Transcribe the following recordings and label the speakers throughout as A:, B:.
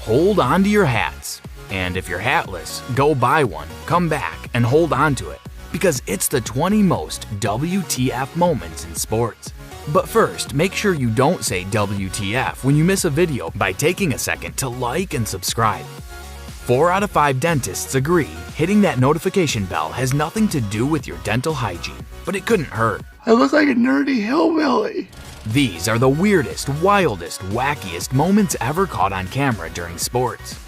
A: hold on to your hats. And if you're hatless, go buy one, come back, and hold on to it, because it's the 20 most WTF moments in sports. But first, make sure you don't say WTF when you miss a video by taking a second to like and subscribe. 4 out of 5 dentists agree hitting that notification bell has nothing to do with your dental hygiene, but it couldn't hurt.
B: I look like a nerdy hillbilly.
A: These are the weirdest, wildest, wackiest moments ever caught on camera during sports.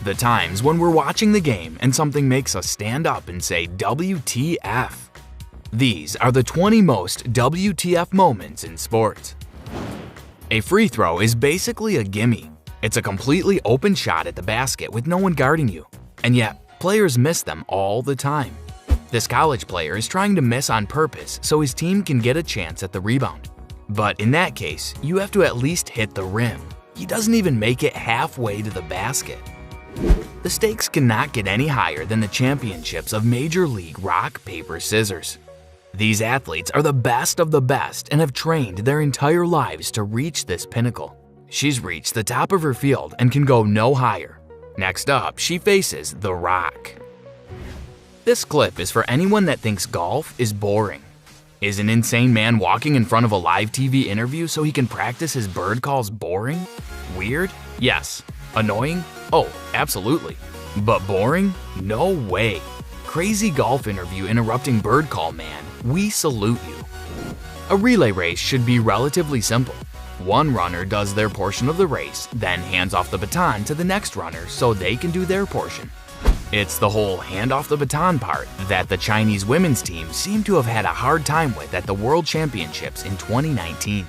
A: The times when we're watching the game and something makes us stand up and say WTF. These are the 20 most WTF moments in sports. A free throw is basically a gimme. It's a completely open shot at the basket with no one guarding you. And yet, players miss them all the time. This college player is trying to miss on purpose so his team can get a chance at the rebound. But in that case, you have to at least hit the rim. He doesn't even make it halfway to the basket. The stakes cannot get any higher than the championships of Major League Rock, Paper, Scissors. These athletes are the best of the best and have trained their entire lives to reach this pinnacle. She's reached the top of her field and can go no higher. Next up, she faces The Rock. This clip is for anyone that thinks golf is boring. Is an insane man walking in front of a live TV interview so he can practice his bird calls boring? Weird? Yes. Annoying? Oh, absolutely. But boring? No way. Crazy golf interview interrupting bird call man, we salute you. A relay race should be relatively simple. One runner does their portion of the race, then hands off the baton to the next runner so they can do their portion. It's the whole hand off the baton part that the Chinese women's team seem to have had a hard time with at the World Championships in 2019.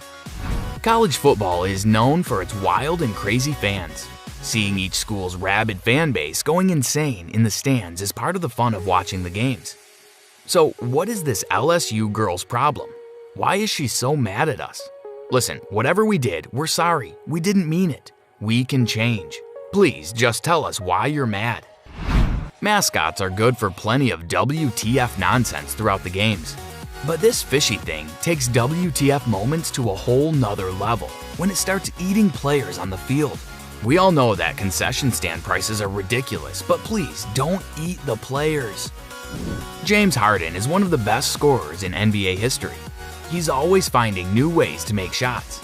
A: College football is known for its wild and crazy fans. Seeing each school's rabid fan base going insane in the stands is part of the fun of watching the games. So what is this LSU girl's problem? Why is she so mad at us? Listen, whatever we did, we're sorry. We didn't mean it. We can change. Please just tell us why you're mad. Mascots are good for plenty of WTF nonsense throughout the games. But this fishy thing takes WTF moments to a whole nother level when it starts eating players on the field. We all know that concession stand prices are ridiculous, but please don't eat the players. James Harden is one of the best scorers in NBA history. He's always finding new ways to make shots.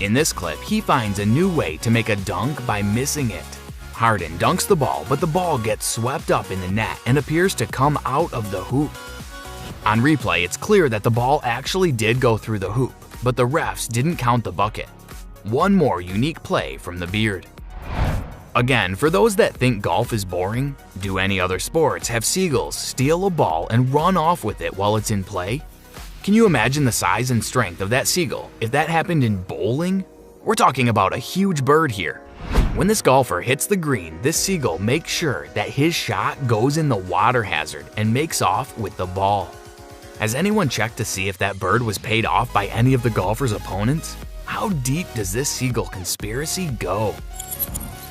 A: In this clip, he finds a new way to make a dunk by missing it. Harden dunks the ball, but the ball gets swept up in the net and appears to come out of the hoop. On replay, it's clear that the ball actually did go through the hoop, but the refs didn't count the bucket. One more unique play from the beard. Again, for those that think golf is boring, do any other sports have seagulls steal a ball and run off with it while it's in play? Can you imagine the size and strength of that seagull if that happened in bowling? We're talking about a huge bird here. When this golfer hits the green, this seagull makes sure that his shot goes in the water hazard and makes off with the ball. Has anyone checked to see if that bird was paid off by any of the golfer's opponents? How deep does this seagull conspiracy go?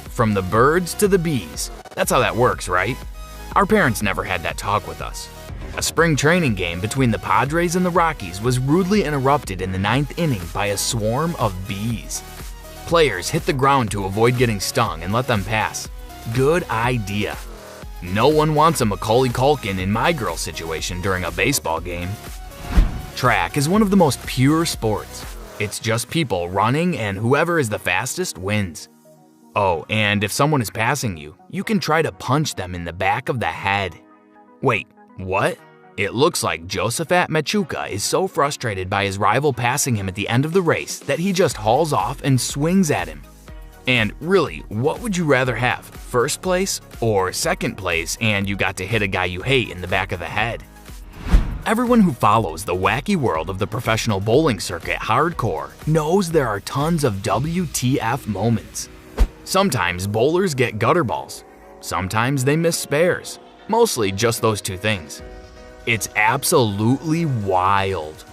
A: From the birds to the bees. That's how that works, right? Our parents never had that talk with us. A spring training game between the Padres and the Rockies was rudely interrupted in the 9th inning by a swarm of bees. Players hit the ground to avoid getting stung and let them pass. Good idea. No one wants a Macaulay Culkin in my girl situation during a baseball game. Track is one of the most pure sports. It's just people running and whoever is the fastest wins. Oh, and if someone is passing you, you can try to punch them in the back of the head. Wait, what? It looks like Josephat Machuca is so frustrated by his rival passing him at the end of the race that he just hauls off and swings at him. And really, what would you rather have, first place or second place and you got to hit a guy you hate in the back of the head? Everyone who follows the wacky world of the professional bowling circuit hardcore knows there are tons of WTF moments. Sometimes bowlers get gutter balls. Sometimes they miss spares. Mostly just those two things. It's absolutely wild.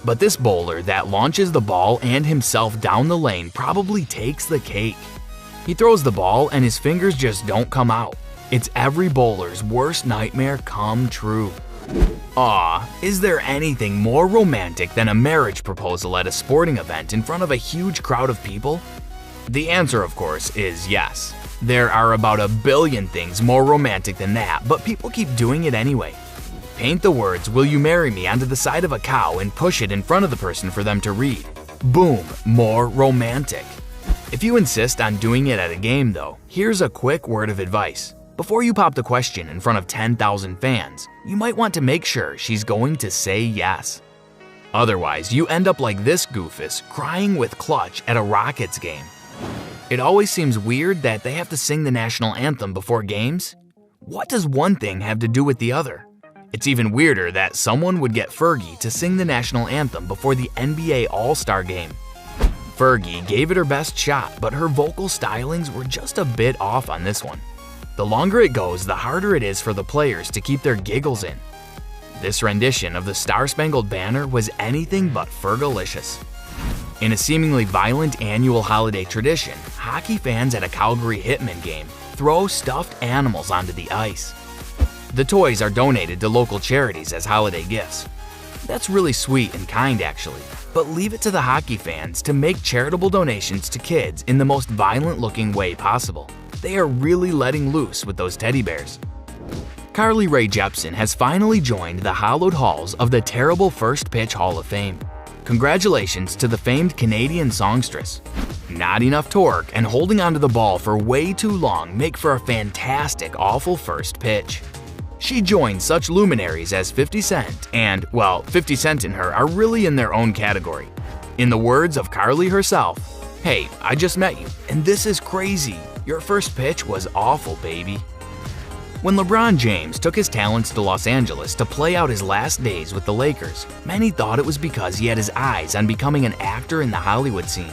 A: But this bowler that launches the ball and himself down the lane probably takes the cake. He throws the ball and his fingers just don't come out. It's every bowler's worst nightmare come true. Aw, is there anything more romantic than a marriage proposal at a sporting event in front of a huge crowd of people? The answer, of course, is yes. There are about a billion things more romantic than that, but people keep doing it anyway. Paint the words, "Will you marry me?" onto the side of a cow and push it in front of the person for them to read. Boom, more romantic. If you insist on doing it at a game though, here's a quick word of advice. Before you pop the question in front of 10,000 fans, you might want to make sure she's going to say yes. Otherwise, you end up like this goofus crying with clutch at a Rockets game. It always seems weird that they have to sing the national anthem before games. What does one thing have to do with the other? It's even weirder that someone would get Fergie to sing the national anthem before the NBA All-Star game. Fergie gave it her best shot, but her vocal stylings were just a bit off on this one. The longer it goes, the harder it is for the players to keep their giggles in. This rendition of the Star-Spangled Banner was anything but Fergalicious. In a seemingly violent annual holiday tradition, hockey fans at a Calgary Hitmen game throw stuffed animals onto the ice. The toys are donated to local charities as holiday gifts. That's really sweet and kind actually, but leave it to the hockey fans to make charitable donations to kids in the most violent-looking way possible. They are really letting loose with those teddy bears. Carly Rae Jepsen has finally joined the hallowed halls of the Terrible First Pitch Hall of Fame. Congratulations to the famed Canadian songstress. Not enough torque and holding onto the ball for way too long make for a fantastic, awful first pitch. She joined such luminaries as 50 Cent and, well, 50 Cent and her are really in their own category. In the words of Carly herself, "Hey, I just met you, and this is crazy. Your first pitch was awful, baby." When LeBron James took his talents to Los Angeles to play out his last days with the Lakers, many thought it was because he had his eyes on becoming an actor in the Hollywood scene.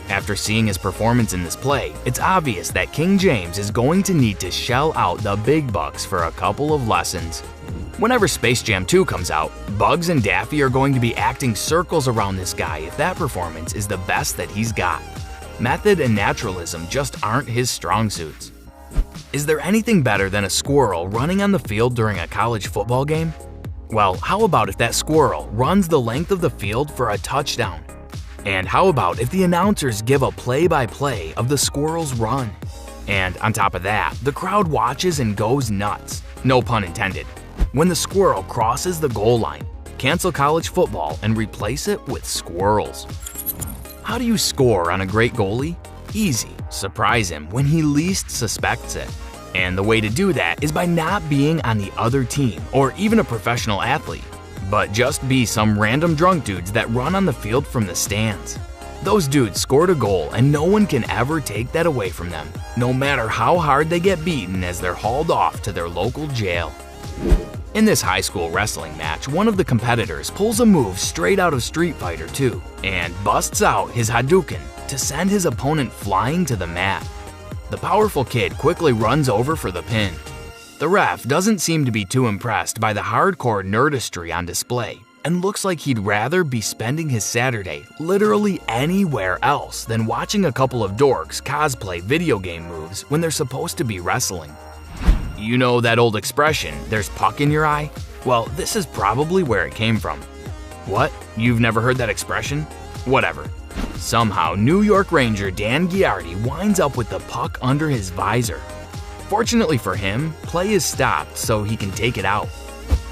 A: After seeing his performance in this play, it's obvious that King James is going to need to shell out the big bucks for a couple of lessons. Whenever Space Jam 2 comes out, Bugs and Daffy are going to be acting circles around this guy if that performance is the best that he's got. Method and naturalism just aren't his strong suits. Is there anything better than a squirrel running on the field during a college football game? Well, how about if that squirrel runs the length of the field for a touchdown? And how about if the announcers give a play-by-play of the squirrel's run? And on top of that, the crowd watches and goes nuts, no pun intended, when the squirrel crosses the goal line. Cancel college football and replace it with squirrels. How do you score on a great goalie? Easy, surprise him when he least suspects it. And the way to do that is by not being on the other team or even a professional athlete, but just be some random drunk dudes that run on the field from the stands. Those dudes scored a goal and no one can ever take that away from them, no matter how hard they get beaten as they're hauled off to their local jail. In this high school wrestling match, one of the competitors pulls a move straight out of Street Fighter 2 and busts out his Hadouken to send his opponent flying to the mat. The powerful kid quickly runs over for the pin. The ref doesn't seem to be too impressed by the hardcore nerdistry on display and looks like he'd rather be spending his Saturday literally anywhere else than watching a couple of dorks cosplay video game moves when they're supposed to be wrestling. You know that old expression, "there's puck in your eye"? Well, this is probably where it came from. What? You've never heard that expression? Whatever. Somehow, New York Ranger Dan Giardi winds up with the puck under his visor. Fortunately for him, play is stopped so he can take it out.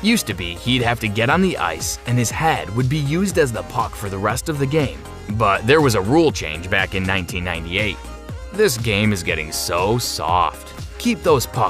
A: Used to be he'd have to get on the ice and his head would be used as the puck for the rest of the game, but there was a rule change back in 1998. This game is getting so soft. Keep those pucks